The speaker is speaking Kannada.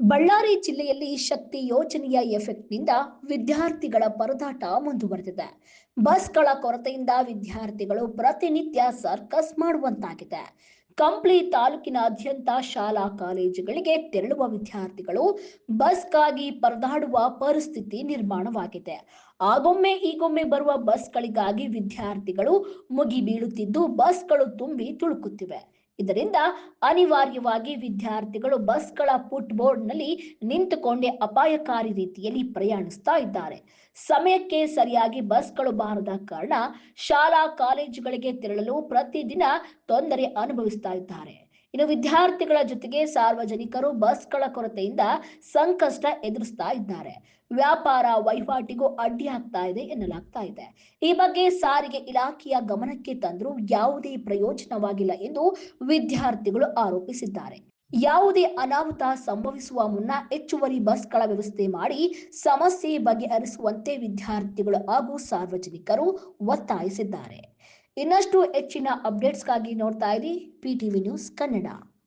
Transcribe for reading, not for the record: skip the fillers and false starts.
ಬಳ್ಳಾರಿ ಜಿಲ್ಲೆಯಲ್ಲಿ ಶಕ್ತಿ ಯೋಜನೆಯ ಎಫೆಕ್ಟ್ನಿಂದ ವಿದ್ಯಾರ್ಥಿಗಳ ಪರದಾಟ ಮುಂದುವರೆದಿದೆ. ಬಸ್ಗಳ ಕೊರತೆಯಿಂದ ವಿದ್ಯಾರ್ಥಿಗಳು ಪ್ರತಿನಿತ್ಯ ಸರ್ಕಸ್ ಮಾಡುವಂತಾಗಿದೆ. ಕಂಪ್ಲಿ ತಾಲೂಕಿನಾದ್ಯಂತ ಶಾಲಾ ಕಾಲೇಜುಗಳಿಗೆ ತೆರಳುವ ವಿದ್ಯಾರ್ಥಿಗಳು ಬಸ್ಗಾಗಿ ಪರದಾಡುವ ಪರಿಸ್ಥಿತಿ ನಿರ್ಮಾಣವಾಗಿದೆ. ಆಗೊಮ್ಮೆ ಈಗೊಮ್ಮೆ ಬರುವ ಬಸ್ಗಳಿಗಾಗಿ ವಿದ್ಯಾರ್ಥಿಗಳು ಮುಗಿ ಬೀಳುತ್ತಿದ್ದು ಬಸ್ಗಳು ತುಂಬಿ ತುಳುಕುತ್ತಿವೆ. ಇದರಿಂದ ಅನಿವಾರ್ಯವಾಗಿ ವಿದ್ಯಾರ್ಥಿಗಳು ಬಸ್ಗಳ ಫುಟ್ಬೋರ್ಡ್ನಲ್ಲಿ ನಿಂತುಕೊಂಡೇ ಅಪಾಯಕಾರಿ ರೀತಿಯಲ್ಲಿ ಪ್ರಯಾಣಿಸ್ತಾ ಇದ್ದಾರೆ. ಸಮಯಕ್ಕೆ ಸರಿಯಾಗಿ ಬಸ್ಗಳು ಬಾರದ ಕಾರಣ ಶಾಲಾ ಕಾಲೇಜುಗಳಿಗೆ ತೆರಳಲು ಪ್ರತಿದಿನ ತೊಂದರೆ ಅನುಭವಿಸ್ತಾ ಇದ್ದಾರೆ. ಇನ್ನು ವಿದ್ಯಾರ್ಥಿಗಳ ಜೊತೆಗೆ ಸಾರ್ವಜನಿಕರು ಬಸ್ಗಳ ಕೊರತೆಯಿಂದ ಸಂಕಷ್ಟ ಎದುರಿಸ್ತಾ ಇದ್ದಾರೆ. ವ್ಯಾಪಾರ ವಹಿವಾಟಿಗೂ ಅಡ್ಡಿಯಾಗ್ತಾ ಇದೆ ಎನ್ನಲಾಗ್ತಾ ಇದೆ. ಈ ಬಗ್ಗೆ ಸಾರಿಗೆ ಇಲಾಖೆಯ ಗಮನಕ್ಕೆ ತಂದರೂ ಯಾವುದೇ ಪ್ರಯೋಜನವಾಗಿಲ್ಲ ಎಂದು ವಿದ್ಯಾರ್ಥಿಗಳು ಆರೋಪಿಸಿದ್ದಾರೆ. ಯಾವುದೇ ಅನಾಹುತ ಸಂಭವಿಸುವ ಮುನ್ನ ಹೆಚ್ಚುವರಿ ಬಸ್ಗಳ ವ್ಯವಸ್ಥೆ ಮಾಡಿ ಸಮಸ್ಯೆ ಬಗೆಹರಿಸುವಂತೆ ವಿದ್ಯಾರ್ಥಿಗಳು ಹಾಗೂ ಸಾರ್ವಜನಿಕರು ಒತ್ತಾಯಿಸಿದ್ದಾರೆ. ಇನ್ನಷ್ಟು ಹೆಚ್ಚಿನ ಅಪ್ಡೇಟ್ಸ್ಗಾಗಿ ನೋಡ್ತಾ ಇರಿ PTV ನ್ಯೂಸ್ ಕನ್ನಡ.